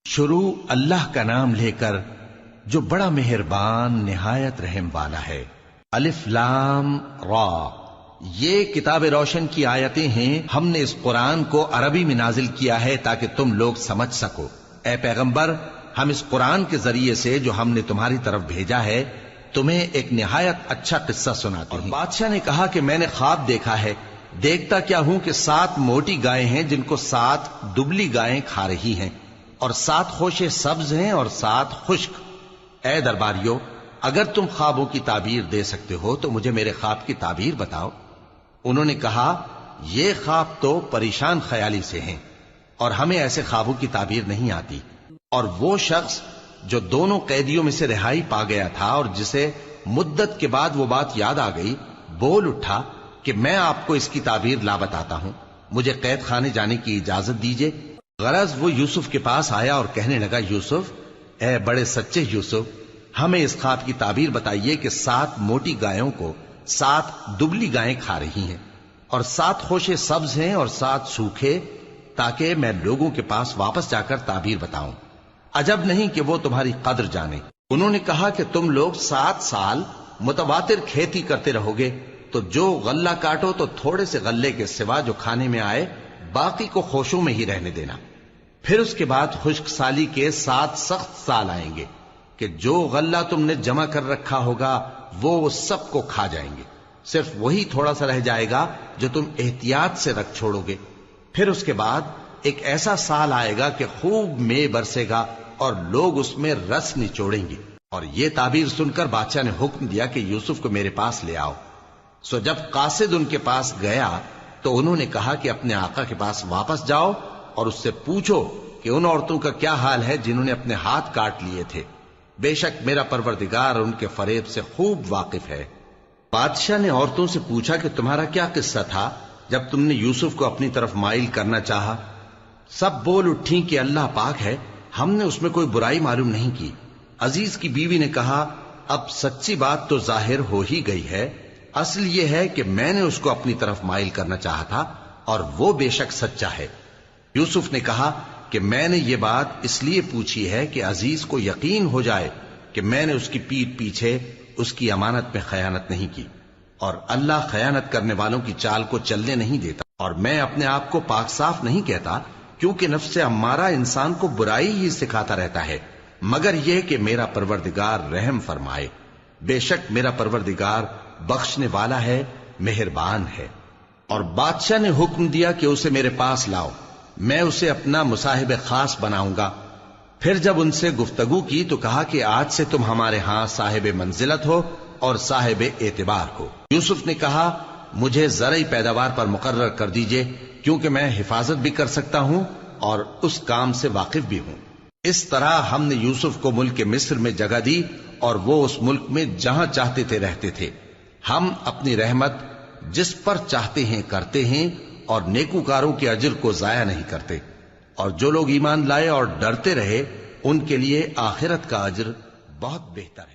شروع اللہ کا نام لے کر جو بڑا مہربان نہایت رحم والا ہے۔ الف لام را، یہ کتاب روشن کی آیتیں ہیں۔ ہم نے اس قرآن کو عربی میں نازل کیا ہے تاکہ تم لوگ سمجھ سکو۔ اے پیغمبر، ہم اس قرآن کے ذریعے سے جو ہم نے تمہاری طرف بھیجا ہے تمہیں ایک نہایت اچھا قصہ سناتے ہیں۔ بادشاہ نے کہا کہ میں نے خواب دیکھا ہے، دیکھتا کیا ہوں کہ 7 موٹی گائیں ہیں جن کو 7 دبلی گائیں کھا رہی ہیں، اور 7 خوشے سبز ہیں اور 7 خشک۔ اے درباریو، اگر تم خوابوں کی تعبیر دے سکتے ہو تو مجھے میرے خواب کی تعبیر بتاؤ۔ انہوں نے کہا یہ خواب تو پریشان خیالی سے ہیں اور ہمیں ایسے خوابوں کی تعبیر نہیں آتی۔ اور وہ شخص جو دونوں قیدیوں میں سے رہائی پا گیا تھا اور جسے مدت کے بعد وہ بات یاد آ گئی، بول اٹھا کہ میں آپ کو اس کی تعبیر لا بتاتا ہوں، مجھے قید خانے جانے کی اجازت دیجیے۔ غرض وہ یوسف کے پاس آیا اور کہنے لگا، یوسف، اے بڑے سچے یوسف، ہمیں اس خواب کی تعبیر بتائیے کہ 7 موٹی گایوں کو 7 دبلی گائیں کھا رہی ہیں، اور 7 خوشے سبز ہیں اور 7 سوکھے، تاکہ میں لوگوں کے پاس واپس جا کر تعبیر بتاؤں۔ عجب نہیں کہ وہ تمہاری قدر جانے۔ انہوں نے کہا کہ تم لوگ 7 سال متواتر کھیتی کرتے رہو گے، تو جو غلہ کاٹو تو تھوڑے سے غلے کے سوا جو کھانے میں آئے باقی کو خوشوں میں ہی رہنے دینا۔ پھر اس کے بعد خشک سالی کے 7 سخت سال آئیں گے کہ جو غلہ تم نے جمع کر رکھا ہوگا وہ سب کو کھا جائیں گے، صرف وہی تھوڑا سا رہ جائے گا جو تم احتیاط سے رکھ چھوڑو گے۔ پھر اس کے بعد ایک ایسا سال آئے گا کہ خوب مے برسے گا اور لوگ اس میں رس نچوڑیں گے۔ اور یہ تعبیر سن کر بادشاہ نے حکم دیا کہ یوسف کو میرے پاس لے آؤ۔ سو جب قاصد ان کے پاس گیا تو انہوں نے کہا کہ اپنے آقا کے پاس واپس جاؤ اور اس سے پوچھو کہ ان عورتوں کا کیا حال ہے جنہوں نے اپنے ہاتھ کاٹ لیے تھے، بے شک میرا پروردگار ان کے فریب سے خوب واقف ہے۔ بادشاہ نے عورتوں سے پوچھا کہ تمہارا کیا قصہ تھا جب تم نے یوسف کو اپنی طرف مائل کرنا چاہا؟ سب بول اٹھیں کہ اللہ پاک ہے، ہم نے اس میں کوئی برائی معلوم نہیں کی۔ عزیز کی بیوی نے کہا، اب سچی بات تو ظاہر ہو ہی گئی ہے، اصل یہ ہے کہ میں نے اس کو اپنی طرف مائل کرنا چاہا تھا اور وہ بے شک سچا ہے۔ یوسف نے کہا کہ میں نے یہ بات اس لیے پوچھی ہے کہ عزیز کو یقین ہو جائے کہ میں نے اس کی پیٹھ پیچھے اس کی امانت میں خیانت نہیں کی، اور اللہ خیانت کرنے والوں کی چال کو چلنے نہیں دیتا۔ اور میں اپنے آپ کو پاک صاف نہیں کہتا، کیونکہ نفس امارہ انسان کو برائی ہی سکھاتا رہتا ہے، مگر یہ کہ میرا پروردگار رحم فرمائے، بے شک میرا پروردگار بخشنے والا ہے، مہربان ہے۔ اور بادشاہ نے حکم دیا کہ اسے میرے پاس لاؤ، میں اسے اپنا مصاحب خاص بناؤں گا۔ پھر جب ان سے گفتگو کی تو کہا کہ آج سے تم ہمارے ہاں صاحب منزلت ہو اور صاحب اعتبار ہو۔ یوسف نے کہا، مجھے زرعی پیداوار پر مقرر کر دیجئے، کیونکہ میں حفاظت بھی کر سکتا ہوں اور اس کام سے واقف بھی ہوں۔ اس طرح ہم نے یوسف کو ملک مصر میں جگہ دی اور وہ اس ملک میں جہاں چاہتے تھے رہتے تھے۔ ہم اپنی رحمت جس پر چاہتے ہیں کرتے ہیں اور نیکوکاروں کے اجر کو ضائع نہیں کرتے، اور جو لوگ ایمان لائے اور ڈرتے رہے ان کے لیے آخرت کا اجر بہت بہتر ہے۔